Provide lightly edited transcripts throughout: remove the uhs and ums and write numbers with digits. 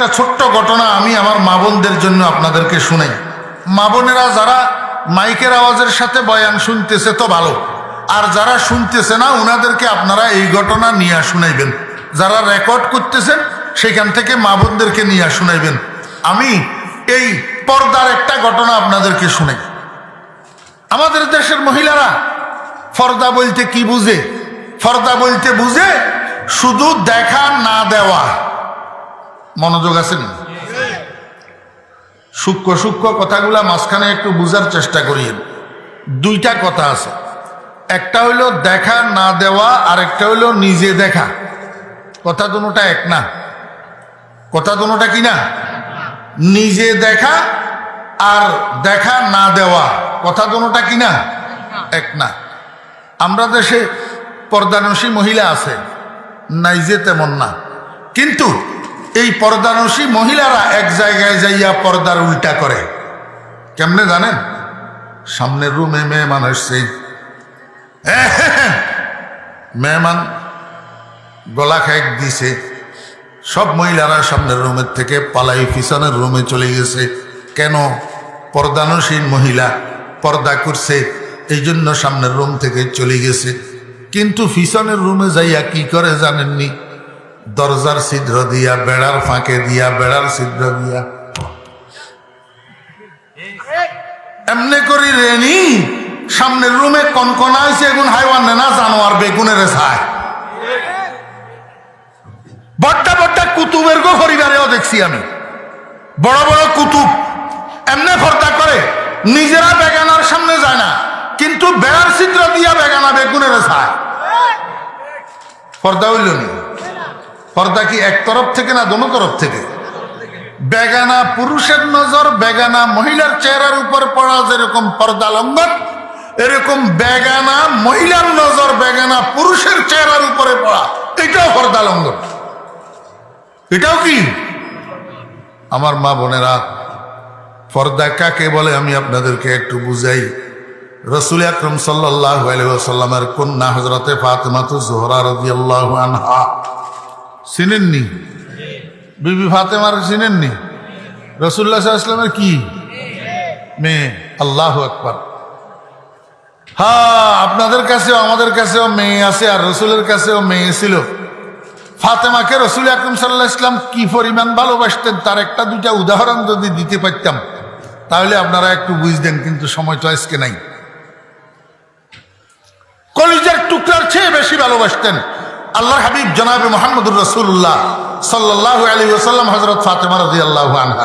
একটা ছোট্ট ঘটনা আমি আমার মা বোনদের জন্য আপনাদেরকে শুনাই। মা বোনেরা যারা মাইকের আওয়াজের সাথে বয়ান শুনতেছে তো ভালো, আর যারা শুনতেছে না ওনাদেরকে আপনারা এই ঘটনা নিয়ে শুনাইবেন। যারা রেকর্ড করতেছেন সেখান থেকে মা বোনদেরকে নিয়ে শুনাইবেন। আমি এই পর্দার একটা ঘটনা আপনাদেরকে শুনাই। আমাদের দেশের মহিলারা পর্দা বলতে কি বুঝে? পর্দা বলতে বুঝে শুধু দেখা না দেওয়া। মনোযোগ আছে না? সূক্ষ্ম সূক্ষ্ম কথাগুলা মাঝখানে একটু বুঝার চেষ্টা করিয়েন। দুইটা কথা আছে, একটা হইল দেখা না দেওয়া, আর একটা হইল নিজে দেখা। কথা দুটোটা এক না। কথা দুটোটা কি না? নিজে দেখা আর দেখা না দেওয়া, কথা দুটোটা কি না? এক না। আমরা দেশে পর্দানসী মহিলা আছে, নাই যে তেমন না, কিন্তু এই পর্দানসী মহিলারা এক জায়গায় যাইয়া পর্দার উল্টা করে। কেমনে জানেন? সামনের রুমে মেহমান আসছে, মেহমান গলা খাইক দিছে, সব মহিলারা সামনের রুমের থেকে পালাই পিছনের রুমে চলে গেছে। কেন? পর্দানসীন মহিলা পর্দা করছে, এই জন্য সামনের রুম থেকে চলে গেছে। কিন্তু পিছনের রুমে যাইয়া কি করে জানেননি? দরজার ছিদ্র দিয়া, বেড়ার ফাঁকে দিয়া, বেড়ার ছিদ্র দিয়া এমনি করি রেনি সামনের রুমে কনকনা হয়েছে, এগুন হাইওয়ান না জানোয়ার বেগুনের ছায়। বড়টা বড়টা কুতুবের গো পরিবারেও দেখছি আমি, বড় বড় কুতুব এমনি পর্দা করে, নিজেরা বেগানার সামনে যায় না, কিন্তু বেড়ার ছিদ্র দিয়া বেগানা বেগুনের ছায়। পর্দা হইল নি? পর্দা কি এক তরফ থেকে না দোনো তরফ থেকে? বেগানা পুরুষের নজর বেগানা মহিলার চেহারার উপর পড়া যেরকম পর্দা লঙ্ঘন, এরকম বেগানা মহিলার নজর বেগানা পুরুষের চেহারার উপরে পড়া, এটাও পর্দা লঙ্ঘন। এটাও কি? আমার মা বোনেরা, পর্দা কাকে বলে আমি আপনাদেরকে একটু বুঝাই। রাসূল আকরাম সাল্লাল্লাহু আলাইহি ওয়াসাল্লামের কন্যা হযরতে ফাতেমাতুজ জোহরা রাদিয়াল্লাহু আনহা চিনেননি? বিবি ফাতেমার চিনেননি? রাসূলুল্লাহ সাল্লাল্লাহু আলাইহি ওয়াসাল্লামের কি মেয়ে? আল্লাহু আকবার। হ্যাঁ, আপনাদের কাছেও আমাদের কাছেও মেয়ে আছে, আর রাসূলের কাছেও মেয়ে ছিল। ফাতেমাকে রাসূল আকরাম সাল্লাল্লাহু আলাইহি ওয়াসাল্লাম কি পরিমাণ ভালোবাসতেন তার একটা দুইটা উদাহরণ যদি দিতে পারতাম তাহলে আপনারা একটু বুঝতেন, কিন্তু সময় তো আজকে নাই। কলিজার টুকরার চেয়ে বেশি ভালোবাসতেন আল্লাহর হাবিব জনাবে মুহাম্মদুর রাসূলুল্লাহ সাল্লাল্লাহু আলাইহি ওয়াসাল্লাম হযরত ফাতেমা রাদিয়াল্লাহু আনহা।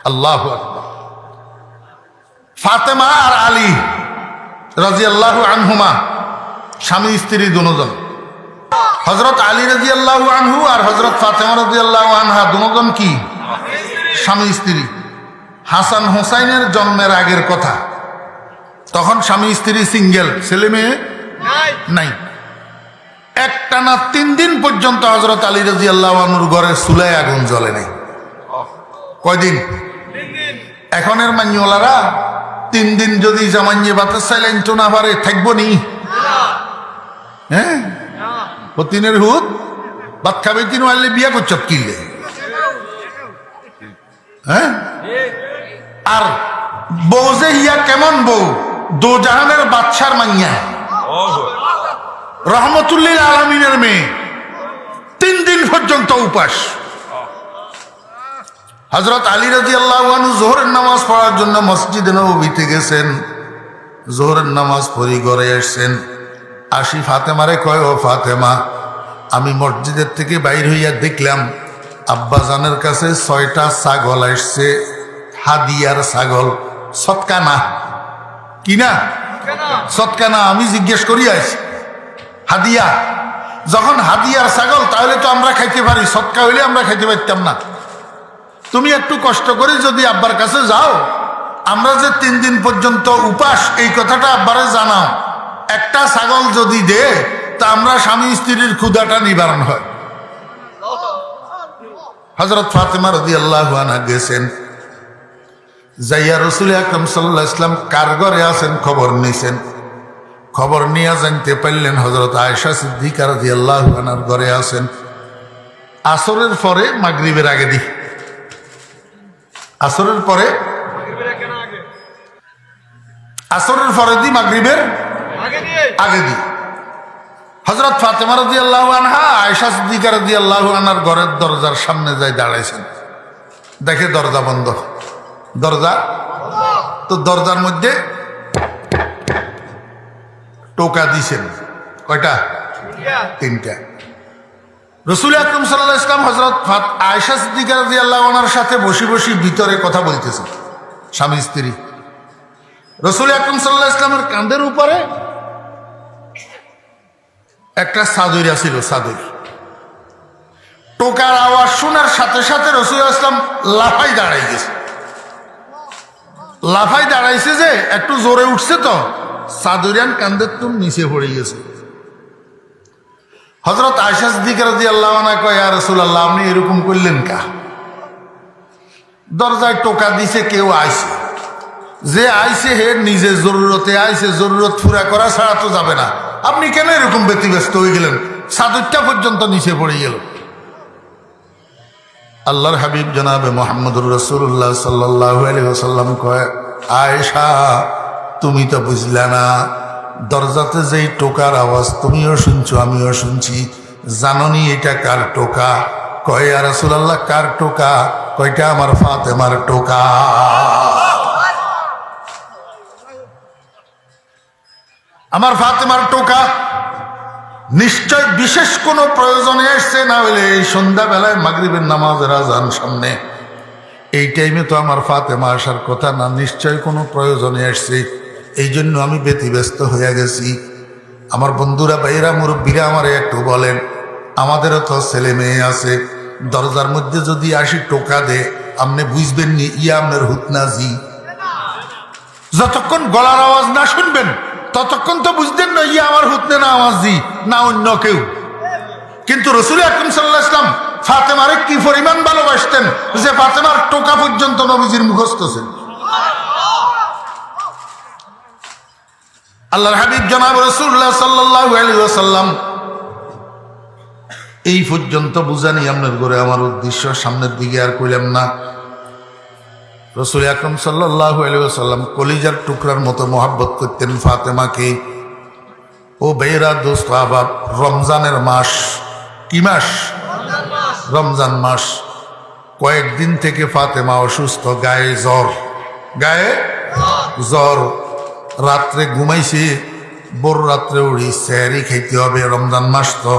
আল্লাহু আকবার। ফাতেমা আর আলী রাদিয়াল্লাহু আনহুমা স্বামী স্ত্রী দুজন। হযরত আলী রাদিয়াল্লাহু আনহু আর হযরত ফাতেমা রাদিয়াল্লাহু আনহা দুজন কি? স্বামী স্ত্রী। হাসান হোসাইনের জন্মের আগের কথা, তখন স্বামী স্ত্রী সিঙ্গেল, ছেলে মেয়ে নাই। একটানা 3 দিন পর্যন্ত হযরত আলী রাদিয়াল্লাহু আনহুর ঘরে চুলায় আগুন জ্বলে নাই। কয়দিন? এখনের মাইওয়ালারা 3 দিন যদি জামাইয়ে বাতাস চাইলেন তো না পারে থাকবো নি? হ্যাঁ, তিনের হুদ ভাত খাবে, তিন মারলে বিয়া করছত কিনলে। হ্যাঁ, আর বউ যে ইয়া কেমন বউ, দোজাহানের বাদশার মাইয়া, রহমতুল্লিল আলামিনের মেয়ে, 3 দিন পর্যন্ত উপাস। হযরত আলী রাদিয়াল্লাহু আনহু যোহরের নামাজ পড়ার জন্য মসজিদে নববীতে গেছেন। যোহরের নামাজ পড়ি ঘরে আসছেন, আসি ফাতেমারে কয়, ও ফাতেমা, আমি মসজিদের থেকে বাইর হইয়া দেখলাম আব্বাজানের কাছে 6টা ছাগল আসছে, হাদিয়ার ছাগল, সৎকা না। কি না? সৎকা না। আমি জিজ্ঞেস করি আসি হাদিয়া, যখন হাদিয়ার ছাগল তাহলে তো আমরা খাইতে পারি, সৎকা হইলে আমরা খাইতে পারতাম না। তুমি একটু কষ্ট করে যদি আব্বার কাছে যাও, আমরা যে 3 দিন পর্যন্ত উপাস এই কথাটা আব্বারে জানাও, একটা ছাগল যদি দে তা আমরা স্বামী স্ত্রীর ক্ষুধাটা নিবারণ হয়। হযরত ফাতেমা রাদিয়াল্লাহু আনহা গেছেন, যাইয়া রাসূল আকরাম সাল্লাল্লাহু আলাইহি ওয়াসাল্লাম কার ঘরে আছেন খবর নিছেন। খবর নিয়ে জানতে পারলেন হযরত আয়েশা সিদ্দিকা রাদিয়াল্লাহু আনহার ঘরে আছেন। আসরের পরে মাগরিবের আগে দিই, আসরের পরে, আসরের পরে দিই, মাগরিবের আগে দিই। হযরত ফাতেমা রাদিয়াল্লাহু আনহা আয়েশা সিদ্দিকা রাদিয়াল্লাহু আনহার ঘরের দরজার সামনে যাই দাঁড়াইছেন, দেখে দরজা বন্ধ, দরজা তো দরজার মধ্যে টোকা দিছেন, কয়টা? তিনটা। রাসূল আকরাম সাল্লাল্লাহু আলাইহি ওয়াসাল্লাম হযরত আয়েশা সিদ্দিকা রাদিয়াল্লাহু আনহার সাথে বসে বসে ভিতরে কথা বলতেছেন, স্বামী স্ত্রী। রাসূল আকরাম সাল্লাল্লাহু আলাইহি ওয়াসাল্লামের কাঁধের উপরে একটা চাদর ছিল, চাদর। টোকার আওয়াজ শোনার সাথে সাথে রাসূল ইসলাম লাফাই দাঁড়াই গেছে, লাফাই দাঁড়াইছে যে একটু জোরে উঠছে তো চাদরিয়ান কান্দের তুম নিচে পড়ে গেছে। হযরত আয়েশা সিদ্দিকা রাদিয়াল্লাহু আনহা কয়, ইয়া রাসূলুল্লাহ, আপনি এরকম করলেন কা? দরজায় টোকা দিছে, কেউ আইছে, যে আইছে হে নিজে জরুরতে আইছে, জরুরত পুরা করা ছাড়া তো যাবে না, আপনি কেন এরকম ব্যতিব্যস্ত হয়ে গেলেন? চাদরটা পর্যন্ত নিচে পড়ে গেল। আল্লাহর হাবিব জনাবে মুহাম্মদুর রাসূলুল্লাহ সাল্লাল্লাহু আলাইহি ওয়াসাল্লাম কয়, আয়েশা, তুমি তো বুঝলা না, দরজাতে যেই টোকার আওয়াজ তুমিও শুনছো আমিও শুনছি, জাননি এটা কার টোকা? কয়, ইয়া রাসূলুল্লাহ, কার টোকা? কয়টা? আমার ফাতেমার টোকা। আমার ফাতেমার টোকা নিশ্চয় বিশেষ কোনো প্রয়োজনে এসছে, না হলে এই সন্ধ্যাবেলায় মাগরিবের নামাজের আজান সামনে, এই টাইমে তো আমার ফাতেমা আসার কথা না, নিশ্চয় কোনো প্রয়োজনে এসছে, এই জন্য আমি ব্যতিব্যস্ত হয়ে গেছি। আমার বন্ধুরা, ভাইয়েরা, মুরব্বীরা আমারে একটু বলেন, আমাদেরও তো ছেলে মেয়ে আছে, দরজার মধ্যে যদি আসি টোকা দে, আপনি বুঝবেন নি ইয়া আপনার হুতনাজি? যতক্ষণ গলার আওয়াজ না শুনবেন ততক্ষণ তো বুঝতেন না ইয়া আমার হুতনে না আওয়াজি না অন্য কেউ। কিন্তু রাসূল আকরাম সাল্লাল্লাহু আলাইহি ওয়াসাল্লাম ফাতেমারে কি পরিমাণ ভালোবাসতেন যে ফাতেমার টোকা পর্যন্ত নবীজির মুখস্থ ছিল। আল্লাহর হাবিব জনাব রাসূলুল্লাহ সাল্লাল্লাহু আলাইহি ওয়াসাল্লাম এই পর্যন্ত বুঝানি আপনার ঘরে আমার উদ্দেশ্য, সামনের দিকে আর কইলাম না। রাসূল আকরাম সাল্লাল্লাহু আলাইহি ওয়াসাল্লাম কলিজার টুকরার মতো মহব্বত করতেন ফাতেমাকে। ও ভাইরা, দোস্ত, আবাব, রমজানের মাস, কি মাস? রমজান মাস। কয়েকদিন থেকে ফাতেমা অসুস্থ, গায়ে জ্বর, গায়ে জ্বর। রাত্রে ঘুমাইছে, ভোর রাত্রে উঠি সেহরি খাইতে হবে, রমজান মাস তো।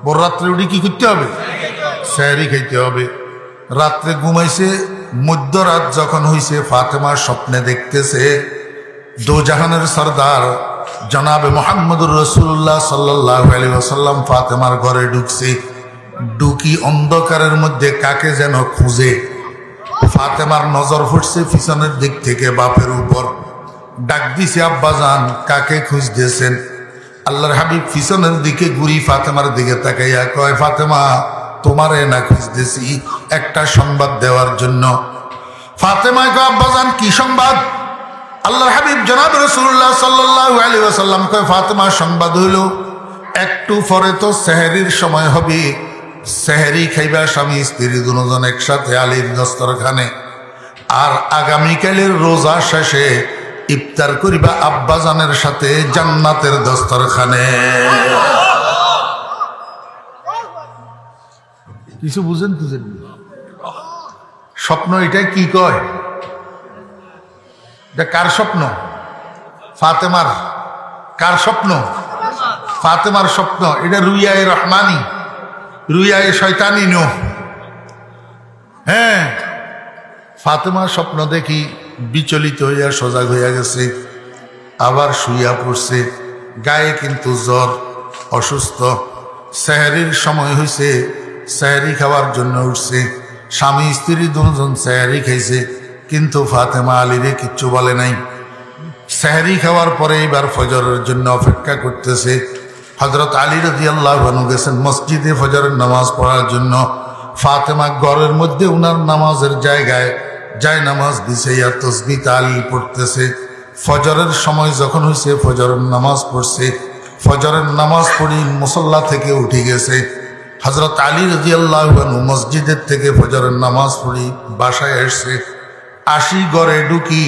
ভোর রাত্রে উঠি কি করতে হবে? সেহরি খাইতে হবে। রাত্রে ঘুমাইছে, মধ্যরাত যখন হইছে ফাতেমা স্বপ্নে দেখতেছে দোজাহানের সরদার জনাবে মুহাম্মদুর রাসূলুল্লাহ সাল্লাল্লাহু আলাইহি ওয়াসাল্লাম ফাতেমার ঘরে ঢুকছে। ঢুকি অন্ধকারের মধ্যে কাকে যেন খুঁজে। ফাতেমার নজর ফুটছে পিছনের দিক থেকে বাপের উপর। ডাক দিছে, আব্বাজান, কাকে খুঁজতেছেন? আল্লাহর হাবিব পিছনের দিকে ঘুরি ফাতেমার দিকে তাকাইয়া কয়, ফাতেমা, তোমারে না খুঁজতেছি একটা সংবাদ দেওয়ার জন্য। ফাতেমা কয়, আব্বাজান, কি সংবাদ? আল্লাহর হাবিব জনাব রাসূলুল্লাহ সাল্লাল্লাহু আলাইহি ওয়াসাল্লাম কয়, ফাতেমা, সংবাদ হইল একটু পরে তো সেহরির সময় হবে, সেহরি খাইবা স্বামী স্ত্রী দুজন একসাথে আলীর দস্তরখানে, আর আগামীকালের রোজা শেষে ইফতার করিবা আব্বাজানের সাথে জান্নাতের দস্তরখানে। কিছু বুঝেন তুঝেন? স্বপ্ন এটাই কি কয়? এটা কার স্বপ্ন? ফাতেমার। কার স্বপ্ন? ফাতেমার স্বপ্ন। এটা রুইয়ায়ে রহমানি, রুইয়ায়ে শয়তানি নো। হ্যাঁ, ফাতেমার স্বপ্ন দেখি বিচলিত হইয়া সজাগ হইয়া গেছে, আবার শুইয়া পড়ছে, গায়ে কিন্তু জ্বর, অসুস্থ। সেহরির সময় হয়েছে, সেহরি খাওয়ার জন্য উঠছে। স্বামী স্ত্রী দুজন সেহরি খাইছে, কিন্তু ফাতেমা আলীরে কিচ্ছু বলে নাই। সেহরি খাওয়ার পরে এবার ফজরের জন্য অপেক্ষা করতেছে। হযরত আলী রাদিয়াল্লাহু আনহু গেছেন মসজিদে ফজরের নামাজ পড়ার জন্য। ফাতেমা ঘরের মধ্যে উনার নামাজের জায়গায় নামাজ বিছাইয়া তাসবিহ তাহলিল পড়তেছে। ফজরের সময় যখন হয়েছে ফজরের নামাজ পড়ছে। ফজরের নামাজ পড়ি মুসল্লা থেকে উঠে গেছে। হযরত আলী রাদিয়াল্লাহু আনহু মসজিদের থেকে ফজরের নামাজ পড়ি বাসায় এসে আসি, ঘরে ঢুকি,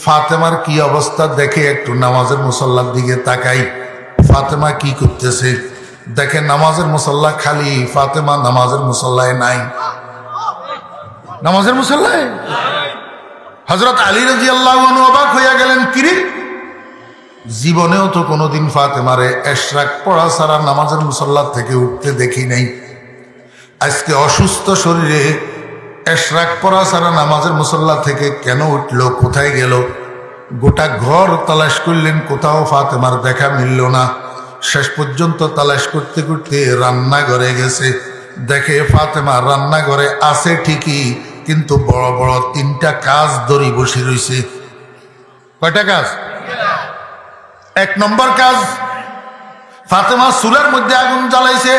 ফাতেমার কি অবস্থা দেখে একটু নামাজের মুসল্লার দিকে তাকাই। ফাতেমা কি করতেছে দেখে নামাজের মুসল্লা খালি, ফাতেমা নামাজের মুসল্লায় নাই। নামাজের মুসল্লায় হযরত আলী রাদিয়াল্লাহু আনহু অবাক হইয়া গেলেন, কিরে জীবনেও তো কোনোদিন ফাতেমারে এশরাক পড়া ছাড়া নামাজের মুসল্লা থেকে উঠতে দেখি নাই, আজকে অসুস্থ শরীরে এশরাক পড়া ছাড়া নামাজের মুসল্লা থেকে কেন উঠলো, কোথায় গেল? গোটা ঘর তালাশ করলেন, কোথাও ফাতেমার দেখা মিলল না। শেষ পর্যন্ত তালাশ করতে করতে রান্নাঘরে গেছে, দেখে ফাতেমা রান্নাঘরে আছে ঠিকই, কিন্তু বড় বড় 3টা কাজ ধরি বসে রয়েছে। কয়টা কাজ? 1 নম্বর কাজ, ফাতেমা চুলার মধ্যে আগুন জ্বালাইছে,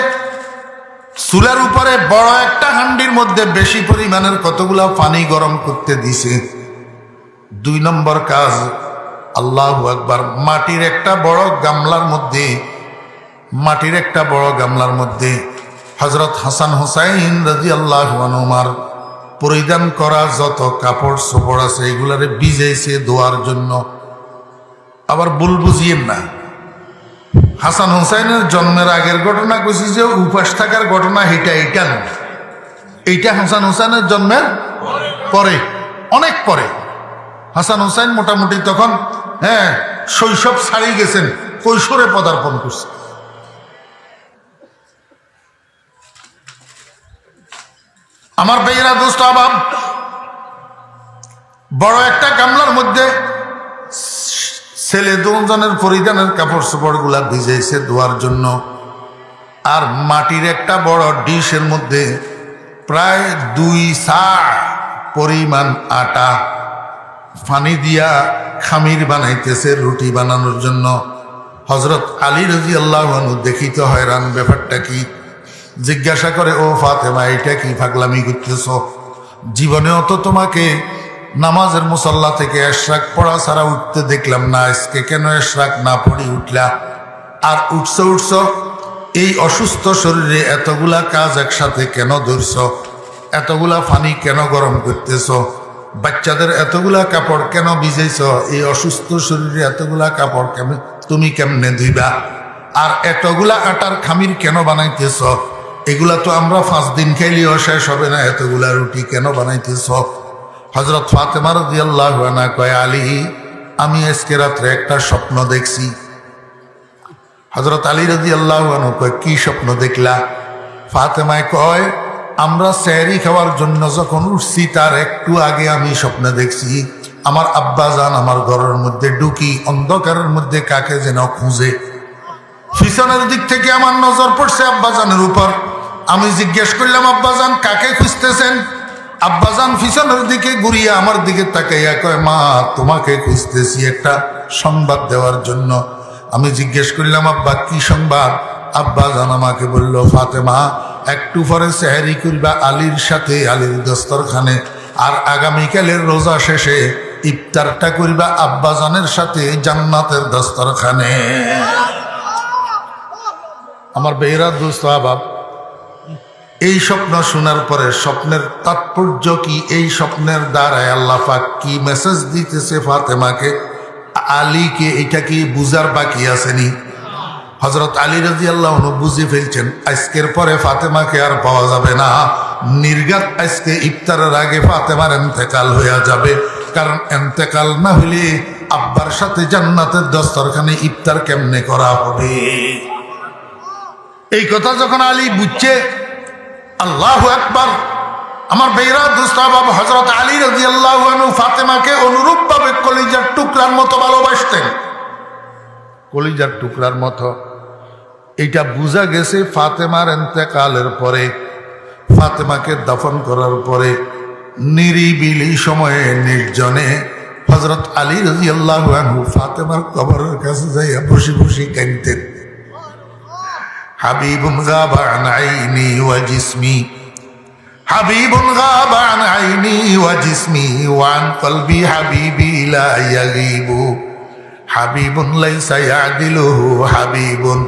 চুলার উপরে বড় একটা হান্ডির মধ্যে বেশি পরিমাণের কতগুলা পানি গরম করতে দিছে। 2 নম্বর কাজ, আল্লাহু আকবার, মাটির একটা বড় গামলার মধ্যে হযরত হাসান হুসাইন রাদিয়াল্লাহু আনহুমার পরিধান করা যত কাপড় চোপড় আছে এগুলারে ভিজাইছে দোয়ার জন্য। আবার ভুল বুঝিয়েন না, হাসান হুসাইনের জন্মের আগের ঘটনা কইছি যে উপাস থাকার ঘটনা, এইটা না, এইটা হাসান হুসাইনের জন্মের পরে, অনেক পরে। হাসান হুসাইন মোটামুটি তখন শৈশব ছাড়িয়ে গেছেন, কৈশোরে পদার্পণ করছে। আমার ভাইয়েরা, দোস্ত আবাব, বড় একটা গামলার মধ্যে ছেলে 2 জনের পরিধানের কাপড় চোপড় গুলা ভিজাইছে ধোয়ার জন্য। আর মাটির একটা বড় ডিশের মধ্যে প্রায় 2 সা পরিমাণ আটা পানি দিয়া খামির বানাইতেছে রুটি বানানোর জন্য। হযরত আলী রাদিয়াল্লাহু আনহু দেখিতে হয়রান, ব্যাপারটা কি? জিজ্ঞাসা করে, ও ফাতেমা, এটা কি পাগলামি করতেছ? জীবনেও তো তোমাকে নামাজের মুসল্লা থেকে এশরাক পড়া ছাড়া উঠতে দেখলাম না, আজকে কেন এশরাক না পড়ি উঠলা? আর উঠছ এই অসুস্থ শরীরে এতগুলা কাজ একসাথে কেন ধরছ? এতগুলা পানি কেন গরম করতেছ? বাচ্চাদের এতগুলা কাপড় কেন ভিজাইছ? এই অসুস্থ শরীরে এতগুলা কাপড় তুমি কেমনে ধুইবা? আর এতগুলা আটার খামির কেন বানাইতেছ? এগুলা তো আমরা 5 দিন খাইলেও শেষ হবে না, এতগুলা রুটি কেন বানাইতেছ? হযরত ফাতেমা রাদিয়াল্লাহু আনহা কয়, আলী, আমি আজকে রাত্রে একটা স্বপ্ন দেখছি। হযরত আলী রাদিয়াল্লাহু আনহু কয়, কি স্বপ্ন দেখলা? ফাতেমায় কয়, আমরা সেহরি খাওয়ার জন্য যখন উঠছি তার একটু আগে আমি স্বপ্ন দেখছি আমার আব্বাজান আমার ঘরের মধ্যে ঢুকি অন্ধকারের মধ্যে কাকে যেন খুঁজে। পিছনের দিক থেকে আমার নজর পড়ছে আব্বাজানের উপর। আমি জিজ্ঞেস করলাম, আব্বাজান কাকে খুঁজতেছেন? আব্বাজান পিছনের দিকে ঘুরিয়ে আমার দিকে তাকাইয়া কয়, মা, তোমাকে খুঁজতেছি একটা সংবাদ দেওয়ার জন্য। আমি জিজ্ঞেস করলাম, আব্বা কি সংবাদ? আব্বাজান আমাকে বলল, ফাতেমা, একটু পরে সেহরি করবা আলীর সাথে, আলীর দস্তরখানে, আর আগামীকালের রোজা শেষে ইফতারটা করবা আব্বাজানের সাথে জান্নাতের দস্তরখানে। আমার বেহরা দোস্ত আবাব, এই স্বপ্ন শোনার পরে স্বপ্নের তাৎপর্য কি? এই স্বপ্নের দ্বারায় আল্লাহ পাক কি মেসেজ দিতেছে ফাতেমাকে, আলীকে, এটা কি বুঝার বাকি আসেনি? হযরত আলী রাদিয়াল্লাহু আনহু বুঝে ফেলছেন, আজকের পরে ফাতেমাকে আর পাওয়া যাবে না, নির্ঘাত আজকে ইফতারের আগে ফাতেমার ইন্তেকাল হয়ে যাবে। কারণ ইন্তেকাল না হলে আব্বার সাথে জান্নাতের দস্তরখানে ইফতার কেমনে করা হবে? এই কথা যখন আলী বুঝছে, আল্লাহু আকবার, আমার বেহরা দোস্ত আবাব, হযরত আলী রাদিয়াল্লাহু আনহু ফাতেমাকে অনুরূপভাবে কলিজার টুকরার মতো ভালোবাসতেন, কলিজার টুকরার মতো। এটা বোঝা গেছে ফাতেমার ইন্তেকালের পরে, ফাতেমাকে দাফন করার পরে নিরিবিলি সময়ে নির্জনে হযরত আলী রাদিয়াল্লাহু আনহু ফাতেমার কবরের কাছে যাইয়া বসে বসে কাঁদতেন। হাবিবুন গাবা আন আইনি ওয়া জিসমি, হাবিবুন গাবা আন আইনি ওয়া জিসমি ওয়া আন কলবি হাবিবি লা ইয়াগিবু, হাবিবুন লাইসা ইয়াদিলুহু হাবিবুন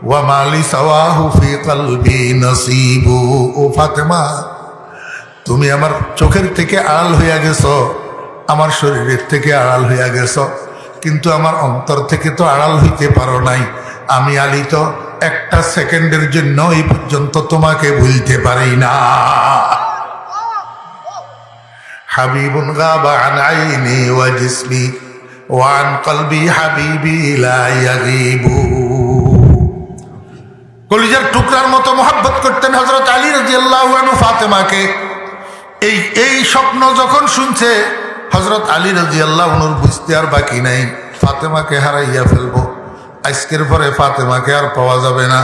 ওয়া মা লিসাওয়াহু ফি কলবি নসিবু। ও ফাতেমা, তুমি আমার চোখের থেকে আড়াল হইয়া গেছো, আমার শরীরের থেকে আড়াল হইয়া গেছো, কিন্তু আমার অন্তর থেকে তো আড়াল হইতে পারো নাই। আমি আলী তো একটা সেকেন্ডের জন্য এই পর্যন্ত তোমাকে ভুলতে পারি না। হাবিবুন গাবা আন আইনি ওয়া জিসমি ওয়া আন কলবি হাবিবি লা ইয়াগিবু। কলিজার টুকরার মতো মহব্বত করতেন হযরত আলী রাদিয়াল্লাহু আনহু ফাতেমাকে। এই স্বপ্ন যখন শুনছে হযরত আলী রাদিয়াল্লাহু আনহুর বুঝতে আর বাকি নাই, ফাতেমাকে হারাইয়া ফেলবো, আজকের পরে ফাতেমাকে আর পাওয়া যাবে না।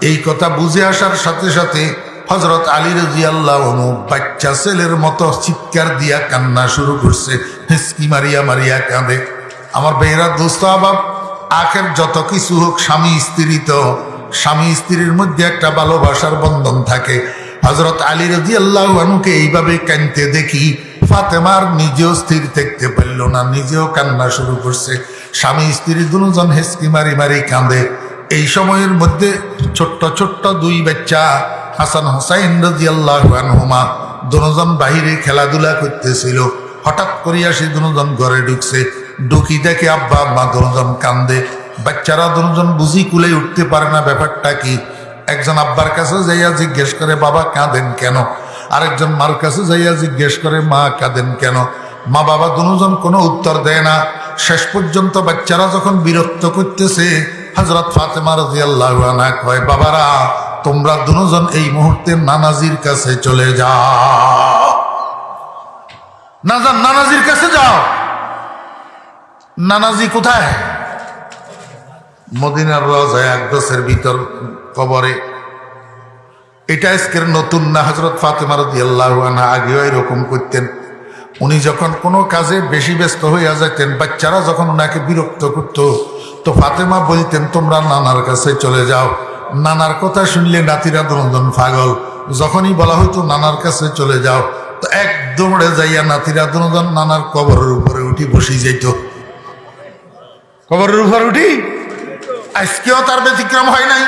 এই কথা বুঝে আসার সাথে সাথে হযরত আলী রাদিয়াল্লাহু আনহু বাচ্চা ছেলের মতো চিৎকার দিয়া কান্না শুরু করছে, হিসকি মারিয়া মারিয়া কাঁদে। আমার বেহরা দোস্ত আবাব, আখের যত কিছু হোক, স্বামী স্ত্রী তো স্বামী স্ত্রীর মধ্যে একটা ভালোবাসার বন্ধন থাকে। হযরত আলী রাদিয়াল্লাহু আনহুকে এইভাবে কাঁদতে দেখি ফাতেমার নিজেও স্থির থাকতে পারল না, নিজেও কান্না শুরু করছে। স্বামী স্ত্রী দুজন হেসকি মারি মারি কাঁদে। এই সময়ের মধ্যে ছোট্ট ছোট্ট দুই বাচ্চা হাসান হুসাইন রাদিয়াল্লাহু আনহুমা দুজন বাহিরে খেলাধুলা করতেছিল। হঠাৎ করিয়া সে দুজন ঘরে ঢুকছে, ঢুকি দেখে আব্বা আম্মা দুজন কান্দে। বাচ্চারা দুজন বুঝি কুলে উঠতে পারে না ব্যাপারটা কি। একজন আব্বার কাছে যাইয়া জিজ্ঞেস করে, বাবা কাঁদেন কেন? আরেকজন মার কাছে যাইয়া জিজ্ঞেস করে, মা কাঁদেন কেন? মা বাবা দুজন কোনো উত্তর দেয় না। শেষ পর্যন্ত বাচ্চারা যখন বিরক্ত করতেছে, হযরত ফাতেমা রাদিয়াল্লাহু আনহা কয়, বাবারা তোমরা দুজন এই মুহূর্তে নানাজির কাছে চলে যাও, নানাজির কাছে যাও। নানাজি কোথায়? মদিনার রওজায় আকদসের ভিতর কবরে। এটা আজকের নতুন না, হযরত ফাতেমা রাদিয়াল্লাহু আনহা আগেও এরকম করতেন। উনি যখন কোনো কাজে বেশি ব্যস্ত হইয়া যেতেন, বাচ্চারা যখন ওনাকে বিরক্ত করত, তো ফাতেমা বলতেন, তোমরা নানার কাছে চলে যাও। নানার কথা শুনলে নাতিরা দুজন পাগল। যখনই বলা হইতো নানার কাছে চলে যাও, তো একদম যাইয়া নাতিরা দুজন নানার কবরের উপরে উঠি বসি যাইত। কবরের উপর উঠি। আজকেও তার ব্যতিক্রম হয় নাই।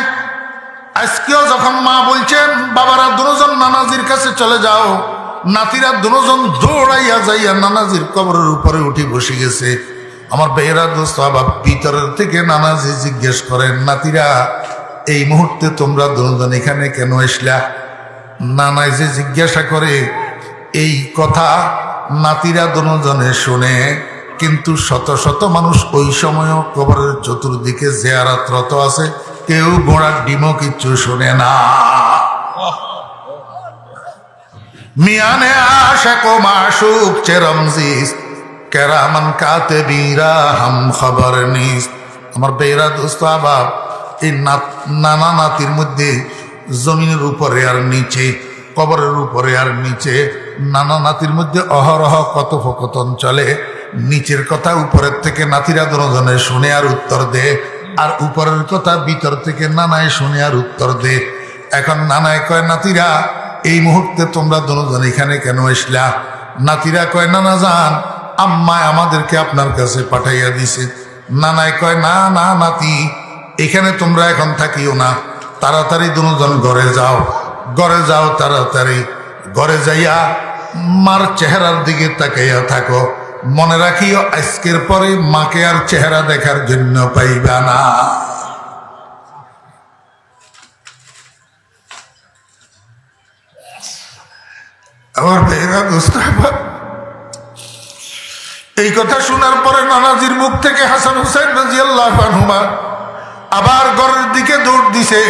আজকেও যখন মা বলছেন বাবারা দুজন নানাজির কাছে চলে যাও, নাতিরা দুজন দৌড়াইয়া যাইয়া নানাজির কবরের উপরে উঠি বসে গেছে। আমার বেহরা দোস্ত বাবা ভিতরের থেকে নানাজি জিজ্ঞেস করেন, নাতিরা এই মুহূর্তে তোমরা দুজন এখানে কেন আসলা? নানাই যে জিজ্ঞাসা করে, এই কথা নাতিরা দুজনে শুনে, কিন্তু শত শত মানুষ ওই সময়ও কবরের চতুর্দিকে জিয়ারতরত আছে, কেউ ঘোড়ার ডিমও কিচ্ছু শোনে না। মিয়ানে আশাক ও মাশুক চেরমজিস কেরামান কাতেবীরা হাম খবর নিস। আমার বেহরা দোস্ত আবাব, এই নানা নাতির মধ্যে জমিনের উপরে আর নিচে, কবরের উপরে আর নিচে, নানা নাতির মধ্যে অহরহ কথোপকথন চলে। নিচের কথা উপরের থেকে নাতিরা দুজনে শুনে আর উত্তর দে, আর উপরের কথা ভিতর থেকে নানায় শুনে আর উত্তর দে। এখন নানায় কয়, নাতিরা এই মুহূর্তে তোমরা দুজন এখানে কেন আসলা? নাতিরা কয়, নানা যান, আম্মায় আমাদেরকে আপনার কাছে পাঠাইয়া দিছে। নানায় কয়, না না নাতি, এখানে তোমরা এখন থাকিও না, তাড়াতাড়ি দুজন ঘরে যাও, ঘরে যাও তাড়াতাড়ি। ঘরে যাইয়া মার চেহারার দিকে তাকাইয়া থাকো। মনে রাখিও আজকের পরে মাকে আর চেহারা দেখার জন্য পাইবা না। আমার বেহরা দোস্ত, এই কথা শোনার পরে নানাজির মুখ থেকে হাসান হুসাইন রাদিয়াল্লাহু আনহুমা আবার ঘরের দিকে দৌড় দিছে,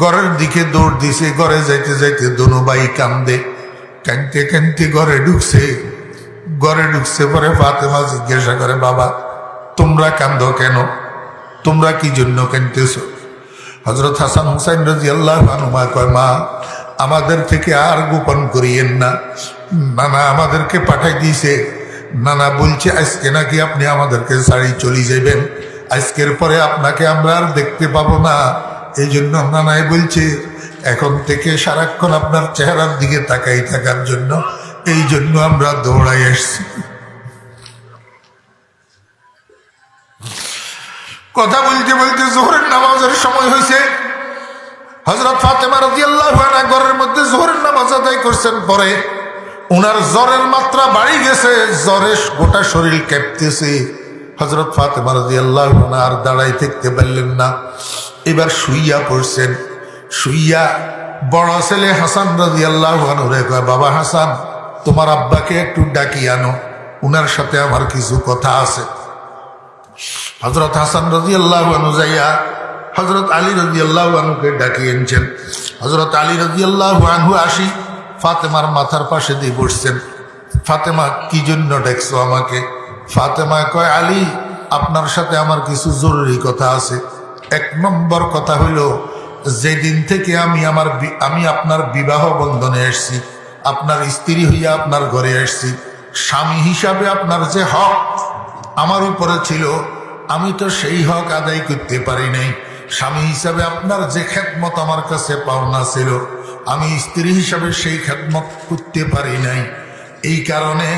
ঘরের দিকে দৌড় দিছে। ঘরে যাইতে যাইতে দোনো ভাই কান্দে, কাঁদতে কাঁদতে ঘরে ঢুকছে। ঘরে ঢুকছে পরে ফাতেমা জিজ্ঞাসা করে, বাবা তোমরা কান্দো কেন? তোমরা কি জন্য কাঁদতেছ? হযরত হাসান হুসাইন রাদিয়াল্লাহু আনহুমা কয়, মা আমাদের থেকে আর গোপন করিয়েন না, নানা আমাদেরকে পাঠাই দিয়েছে। নানা বলছে আজকে নাকি আপনি আমাদেরকে ছাড়ি চলে যাবেন, আজকের পরে আপনাকে আমরা আর দেখতে পাবো না। এই জন্য নানাই বলছে এখন থেকে সারাক্ষণ আপনার চেহারার দিকে তাকাই থাকার জন্য, এই জন্য আমরা দৌড়াই আসছি। কথা বলতে বলতে জোহরের নামাজের সময় হয়েছে। হযরত ফাতেমা রাদিয়াল্লাহু আনহা ঘরের মধ্যে জোহরের নামাজ আদায় করছেন। পরে উনার জ্বরের মাত্রা বাড়ি গেছে, জ্বরে গোটা শরীর কাঁপতেছে। হযরত ফাতেমা রাদিয়াল্লাহু আনহা আর দাঁড়াই থাকতে পারলেন না, এবার শুইয়া পড়ছেন। শুইয়া বড় ছেলে হাসান রাদিয়াল্লাহু আনহু রে কয়, বাবা হাসান, তোমার আব্বাকে একটু ডাকি আনো, উনার সাথে আমার কিছু কথা আছে। হযরত হাসান রাদিয়াল্লাহু আনহু যাইয়া হযরত আলী রাদিয়াল্লাহু আনহুকে ডাকিয়ে এনেছেন। হযরত আলী রাদিয়াল্লাহু আনহু আসি ফাতেমার মাথার পাশে দিয়ে বসছেন। ফাতেমা, কি জন্য ডাকছো আমাকে? ফাতেমা কয়, আলী, আপনার সাথে আমার কিছু জরুরি কথা আছে। এক নম্বর কথা হইল, যেদিন থেকে আমি আপনার বিবাহ বন্ধনে এসছি, আপনার স্ত্রী হইয়া আপনার ঘরে এসছি, স্বামী হিসাবে আপনার যে হক আমার উপরে ছিল, আমি তো সেই হক আদায় করতে পারি নাই। স্বামী হিসাবে আপনার যে খেদমত আমার কাছে পাওনা ছিল, আমি স্ত্রী হিসাবে সেই খেদমত করতে পারি নাই। এই কারণে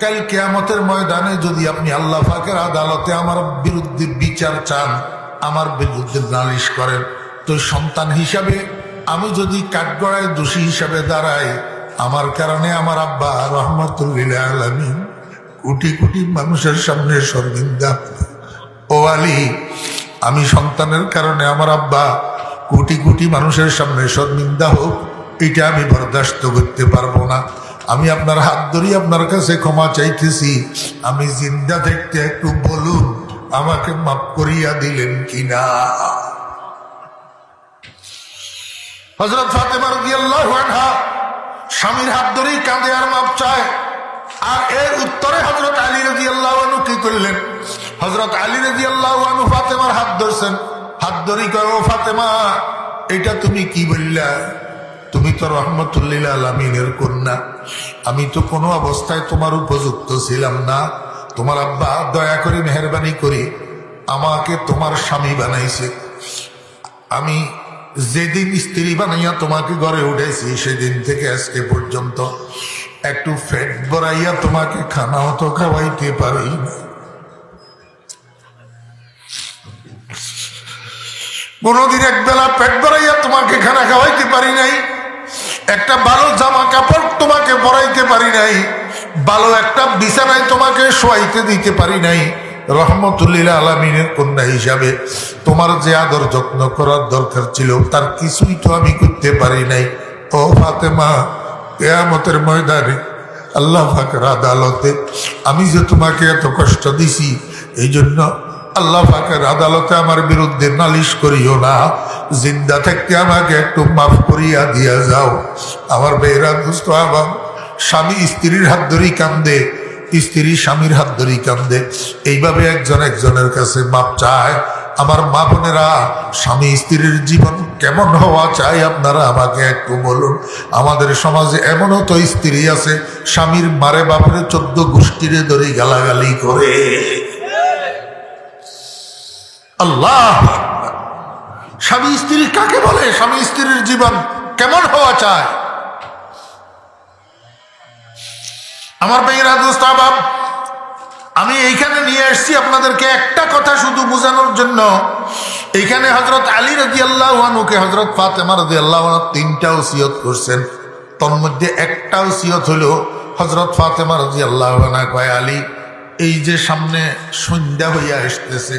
কাল কিয়ামতের ময়দানে যদি আপনি আল্লাহ পাকের আদালতে আমার বিরুদ্ধে বিচার চান, আমার বিরুদ্ধে নালিশ করেন, তো সন্তান হিসাবে আমি যদি কাঠগড়ায় দোষী হিসাবে দাঁড়াই, আমার কারণে আমার আব্বা রহমাতুল লিল আলামিন কোটি কোটি মানুষের সামনে শর্মিন্দা। ও আলী, আমি সন্তানের কারণে আমার আব্বা কোটি কোটি মানুষের সামনে শর্মিন্দা হোক, এটা আমি বরদাস্ত করতে পারবো না। আমি আপনার হাত ধরে আপনার কাছে ক্ষমা চাইতেছি, আমি জিন্দা দেখতে একটু বলুন আমাকে মাফ করিয়া দিলেন কিনা। হযরত ফাতেমা রাদিয়াল্লাহু আনহা স্বামীর হাত ধরেই কাঁদে আর মাপ চায়। আর এর উত্তরে হযরত আলী রাদিয়াল্লাহু আনহু কি করলেন? হযরত আলী রাদিয়াল্লাহু আনহু ফাতেমার হাত ধরছেন, হাত ধরি কয়, ও ফাতেমা, এটা তুমি কি বললা? তুমি তো রহমাতুল লিল আলামিনের কন্যা, আমি তো কোনো অবস্থায় তোমার উপযুক্ত ছিলাম না। তোমার আব্বা দয়া করে মেহেরবানি করে আমাকে তোমার স্বামী বানাইছে। আমি যেদিন স্ত্রী বানাইয়া তোমাকে ঘরে উঠেছি, সেদিন থেকে আজকে পর্যন্ত একটু ফেট বড়াইয়া তোমাকে খানাও তো খাওয়াইতে পারি না। কোনদিন একবেলা পেট ভরাইয়া তোমাকে খানা খাওয়াইতে পারি নাই, একটা ভালো জামা কাপড় তোমাকে পরাইতে পারি নাই, ভালো একটা বিছানায় তোমাকে শোয়াইতে দিতে পারি নাই। রহমাতুল লিল আলামিনের কন্যা হিসাবে তোমার যে আদর যত্ন করার দরকার ছিল, তার কিছুই তো আমি করতে পারি নাই। ও ফাতেমা, কিয়ামতের ময়দানে আল্লাহ পাকের আদালতে আমি যে তোমাকে এত কষ্ট দিছি, এই জন্য আল্লাহ পাকের আদালতে আমার বিরুদ্ধে নালিশ করিও না। জিন্দা থাকতে আমাকে একটু মাফ করিয়া দিয়া যাও। আমার বেহরা দুস্থ আবাম, স্বামী স্ত্রীর হাত ধরেই কান্দে, স্ত্রী স্বামীর হাত ধরেই কান্দে। এইভাবে একজন একজনের কাছে মাপ চায়। আমার মা বোনেরা, স্বামী স্ত্রীর জীবন কেমন হওয়া চাই আপনারা আমাকে একটু বলুন। আমাদের সমাজে এমনও তো স্ত্রী আছে, স্বামীর মারে বাপরে 14 গোষ্ঠীরে ধরে গালাগালি করে। আল্লাহ, স্বামী স্ত্রী কাকে বলে? স্বামী স্ত্রীর জীবন কেমন হওয়া চায়? আমার ভাইয়েরা, দোস্ত আহবাব, আমি এইখানে নিয়ে আসছি আপনাদেরকে একটা কথা শুধু বোঝানোর জন্য। এইখানে হযরত আলী রাদিয়াল্লাহু আনহুকে হযরত ফাতেমা রাদিয়াল্লাহু আনহা 3টা ওসিয়ত করছেন। তার মধ্যে একটা ওসিয়ত হলো হযরত ফাতেমা রাদিয়াল্লাহু আনহা কয়, আলী, এই যে সামনে সন্ধ্যা হইয়া আসতেছে,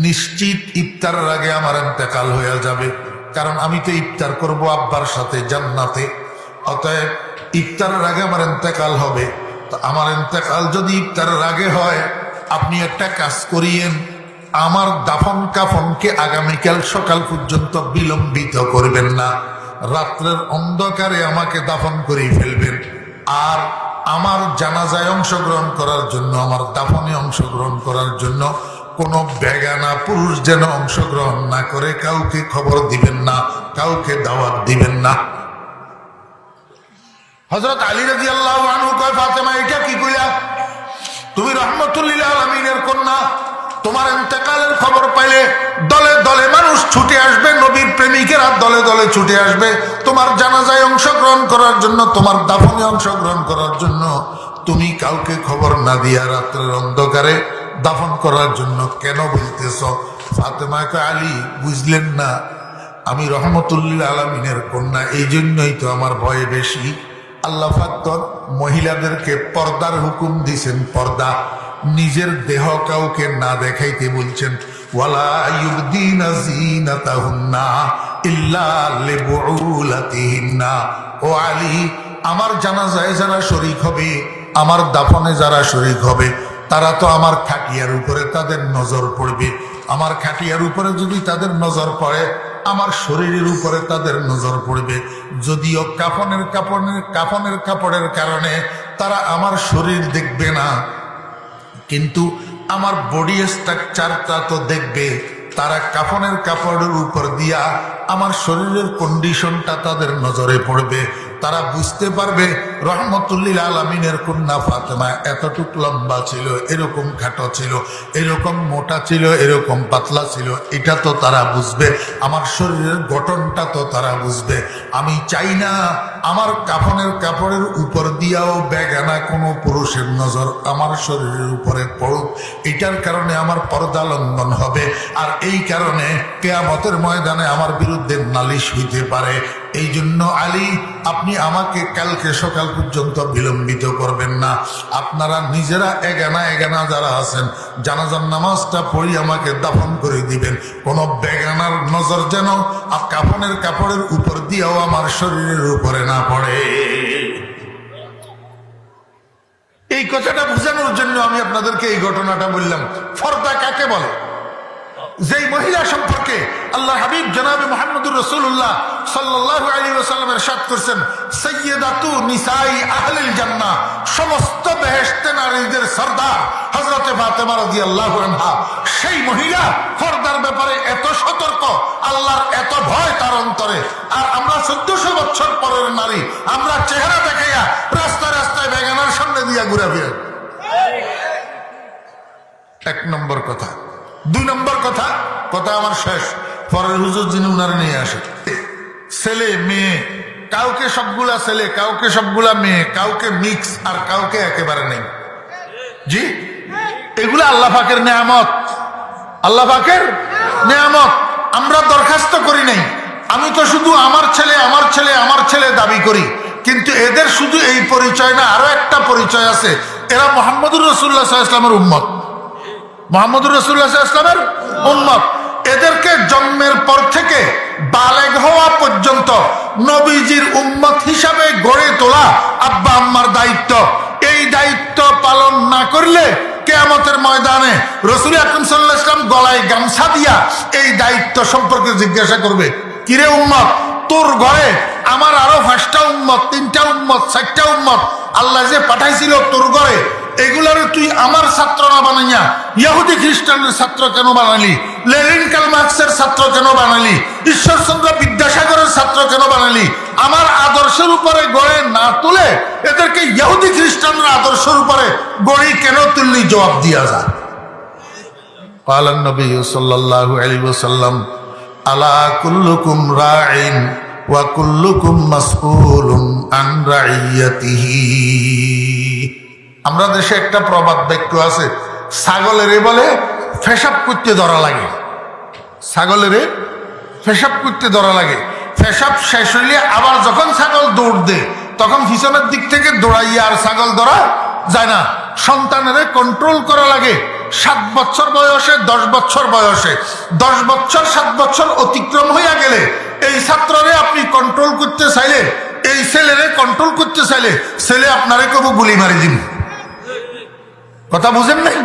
নিশ্চিত ইফতারের আগে আমার ইন্তেকাল হইয়া যাবে, কারণ আমি তো ইফতার করব আব্বার সাথে জান্নাতে। অতএব ইফতারের আগে আমার ইন্তেকাল হবে। তো আমার ইন্তেকাল যদি ইফতারের আগে হয়, আপনি একটা কাজ করিয়েন, আমার দাফন কাফনকে আগামীকাল সকাল পর্যন্ত বিলম্বিত করবেন না, রাত্রের অন্ধকারে আমাকে দাফন করে ফেলবেন। আর আমার জানাজায় অংশগ্রহণ করার জন্য, আমার দাফনে অংশগ্রহণ করার জন্য কোনো বেগানা পুরুষ যেন অংশগ্রহণ না করে, কাউকে খবর দিবেন না, কাউকে দাওয়াত দিবেন না। হযরত আলী রাদিয়াল্লাহু আনহু কয়, ফাতেমা, এটা কি কইলা? তুমি রহমাতুল লিল আলামিনের কন্যা, তোমার ইন্তেকালের খবর পাইলে দলে দলে মানুষ ছুটে আসবে, নবীর প্রেমিকেরা দলে দলে ছুটে আসবে তোমার জানাজায় অংশগ্রহণ করার জন্য, তোমার দাফনে অংশগ্রহণ করার জন্য। তুমি কাউকে খবর না দিয়া রাত্রের অন্ধকারে দাফন করার জন্য কেন বলতেছ? ফাতেমা কয়, আলী বুঝলেন না, আমি রহমতুল্লিল আলমিনের কন্যা, এই জন্যই তো আমার ভয় বেশি। আল্লাহ পাক তো মহিলাদেরকে পর্দার হুকুম দিছেন, পর্দা, নিজের দেহ কাউকে না দেখাইতে বলছেন। ওয়ালা ইউবদিনা যিনাতাহুন্না ইল্লা লিবুউলাতিহিন্না। ও আলী, আমার জানাজায় যারা শরীক হবে, আমার দাফনে যারা শরীক হবে, তারা তো আমার খাটিয়ার উপরে তাদের নজর পড়বে। আমার খাটিয়ার উপরে যদি তাদের নজর পড়ে, আমার শরীরের উপরে তাদের নজর পড়বে। যদিও কাফনের কাপড়ের কারণে তারা আমার শরীর দেখবে না, কিন্তু আমার বডি স্ট্রাকচারটা তো দেখবে। তারা কাফনের কাপড়ের উপর দিয়া আমার শরীরের কন্ডিশনটা তাদের নজরে পড়বে। তারা বুঝতে পারবে রহমতুল্লিল আলমিনের কন্যা ফাতেমা এতটুক লম্বা ছিল, এরকম খাটো ছিল, এরকম মোটা ছিল, এরকম পাতলা ছিল। এটা তো তারা বুঝবে, আমার শরীরের গঠনটা তো তারা বুঝবে। আমি চাই না আমার কাফনের কাপড়ের উপর দিয়াও বেগানা কোনো পুরুষের নজর আমার শরীরের উপরে পড়ুক। এটার কারণে আমার পর্দা লঙ্ঘন হবে, আর এই কারণে কিয়ামতের ময়দানে আমার বিরুদ্ধে নালিশ হইতে পারে। এই জন্য আলী, আপনি আমাকে কালকে সকাল পর্যন্ত বিলম্বিত করবেন না। আপনারা নিজেরা এগানা যারা আছেন, জানাজার নামাজটা পড়ি আমাকে দাফন করে দিবেন। কোন বেগানার নজর যেন কাফনের কাপড়ের উপর দিয়েও আমার শরীরের উপরে না পড়ে। এই কথাটা বোঝানোর জন্য আমি আপনাদেরকে এই ঘটনাটা বললাম। পর্দা কাকে বলে? যেই মহিলা সম্পর্কে আল্লাহ হাবিব জনাবে মুহাম্মদুর রাসূলুল্লাহ সাল্লাল্লাহু আলাইহি ওয়াসাল্লাম ইরশাদ করেছেন, সাইয়্যিদাতু নিসাই আহলিল জান্নাহ, সমস্ত বেহেশতে নারীদের সরদার হযরতে ফাতেমা রাদিয়াল্লাহু আনহা। সেই মহিলা পর্দার ব্যাপারে এত সতর্ক, আল্লাহর এত ভয় তার অন্তরে। আর আমরা 1400 বছর পরের নারী, আমরা চেহারা দেখাইয়া রাস্তায় রাস্তায় বেগানার সামনে দিয়া ঘুরে ফিরে। এক নম্বর কথা। দুই নম্বর কথা আমার শেষ, পরের হুজুর যিনি উনারে নিয়ে আসে। ছেলে মেয়ে, কাউকে সবগুলা ছেলে, কাউকে সবগুলা মেয়ে, কাউকে মিক্স, আর কাউকে একেবারে নেই। জি, এগুলো আল্লাহ পাকের নেয়ামত, আল্লাহ পাকের নেয়ামত। আমরা দরখাস্ত করি নাই। আমি তো শুধু আমার ছেলে আমার ছেলে আমার ছেলে দাবি করি, কিন্তু এদের শুধু এই পরিচয় না, আরো একটা পরিচয় আছে। এরা মুহাম্মদুর রাসূলুল্লাহ সাল্লাল্লাহু আলাইহি ওয়াসাল্লামের উম্মত, মুহাম্মদুর রাসূলুল্লাহ সাল্লাল্লাহু আলাইহি ওয়াসাল্লামের উম্মত। এদেরকে জন্মের পর থেকে বালেগ হওয়া পর্যন্ত নবীজির উম্মত হিসাবে গড়ে তোলা আব্বা আম্মার দায়িত্ব। এই দায়িত্ব পালন না করলে কিয়ামতের ময়দানে রাসূল আকরাম সাল্লাল্লাহু আলাইহি ওয়াসাল্লাম গলায় গামছা দিয়া এই দায়িত্ব সম্পর্কে জিজ্ঞাসা করবে, কিরে উম্মত, তোর ঘরে আমার আরো 5টা উম্মত, 3টা উম্মত, 4টা উম্মত আল্লাহ যে পাঠাইছিল তোর ঘরে, এগুলারে তুই আমার ছাত্র না বানাইয়া ইহুদি খ্রিস্টানের ছাত্র কেন বানালি? লেনিন কার্ল মার্কসের ছাত্র কেন বানালি? ঈশ্বরচন্দ্র বিদ্যাসাগরের ছাত্র কেন বানালি? আমার আদর্শের উপরে গড়ে না তুলে এদেরকে ইহুদি খ্রিস্টানের আদর্শের উপরে গড়ি কেন তুললি? জবাব দিয়া যায়। قال النبي صلى الله عليه وسلم আলা কুল্লুকুম রাঈন ওয়া কুল্লুকুম মাসউলুন আন রাইয়াতিহি। আমরা দেশে একটা প্রবাদ বাক্য আছে, ছাগলেরে বলে পেশাব করতে ধরা লাগে। ছাগলেরে পেশাব করতে ধরা লাগে। পেশাব শেষ হইলে আবার যখন ছাগল দৌড় দেয়, তখন পিছনের দিক থেকে দৌড়াইয়া আর ছাগল ধরা যায় না। সন্তানেরে কন্ট্রোল করা লাগে। 7 বছর বয়সে, 10 বছর বয়সে, 10 বছর 7 বছর অতিক্রম হইয়া গেলে এই ছাত্ররে আপনি কন্ট্রোল করতে চাইলে, এই ছেলেরে কন্ট্রোল করতে চাইলে, ছেলে আপনারে কবু গুলি মারি দিন। কথা বুঝেন নাই?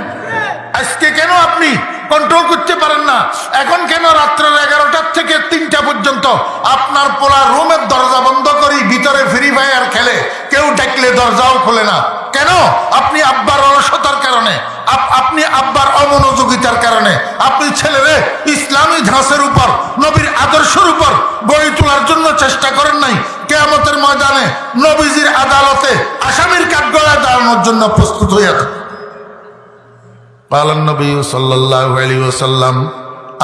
আজকে কেন আপনি কন্ট্রোল করতে পারেন না? এখন কেন রাত্রের 11টা থেকে 3টা পর্যন্ত আপনার পোলা রুমের দরজা বন্ধ করি ভিতরে ফ্রি ফায়ার খেলে, কেউ ডাকলে দরজাও খোলে না? কেন? আপনি আব্বার অলসতার কারণে, আপনি আব্বার অমনোযোগিতার কারণে আপনি ছেলেরে ইসলামী ধাঁচের উপর, নবীর আদর্শের উপর গড়ে তোলার জন্য চেষ্টা করেন নাই। কিয়ামতের ময়দানে নবীজির আদালতে আসামির কাঠগড়ায় দাঁড়ানোর জন্য প্রস্তুত হইয়া থাকে। قال النبي صلى الله عليه وسلم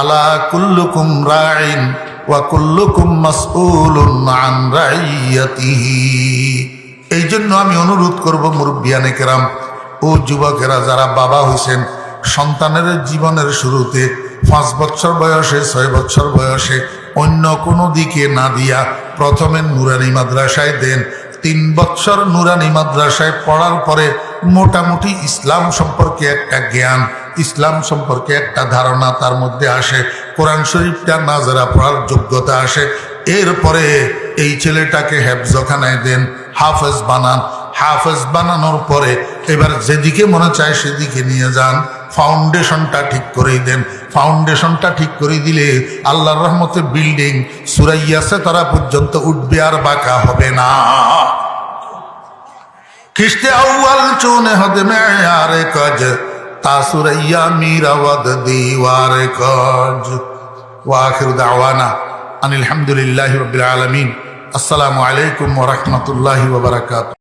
ألا كلكم راع وكلكم مسؤول عن رعيته। এই জন্য আমি অনুরোধ করব মুরব্বিয়ানে কেরাম ও যুবকেরা যারা বাবা হইছেন, সন্তানের জীবনের শুরুতে 5 বছর বয়সে 6 বছর বয়সে অন্য কোনো দিকে না দিয়া প্রথমে নুরানি মাদ্রাসায় দেন। 3 বছর নুরানি মাদ্রাসায় পড়ার পরে মোটামুটি ইসলাম সম্পর্কে একটা জ্ঞান, ইসলাম সম্পর্কে একটা ধারণা তার মধ্যে আসে, কোরআন শরীফটা নাজারা পড়ার যোগ্যতা আসে। এরপরে এই ছেলেটাকে হেফজখানায় দেন, হাফেজ বানান। হাফেজ বানানোর পরে এবার যেদিকে মনে চায় সেদিকে নিয়ে যান, ফাউন্ডেশনটা ঠিক করেই দেন। ফাউন্ডেশনটা ঠিক করে দিলে আল্লাহর রহমতে বিল্ডিং সুরাইয়াছে তারা পর্যন্ত উঠবে, আর বাঁকা হবে না। খিস্তে আউয়াল চুনে হদ মেয়ারে কজ তা সুরাইয়া মিরাওয়াদ দিওয়ারে কজ। ওয়া আখিরু দাওয়ানা আনিল হামদুলিল্লাহি রাব্বিল আলামিন। আসসালামু আলাইকুম ওয়া রাহমাতুল্লাহি ওয়া বারাকাতুহু।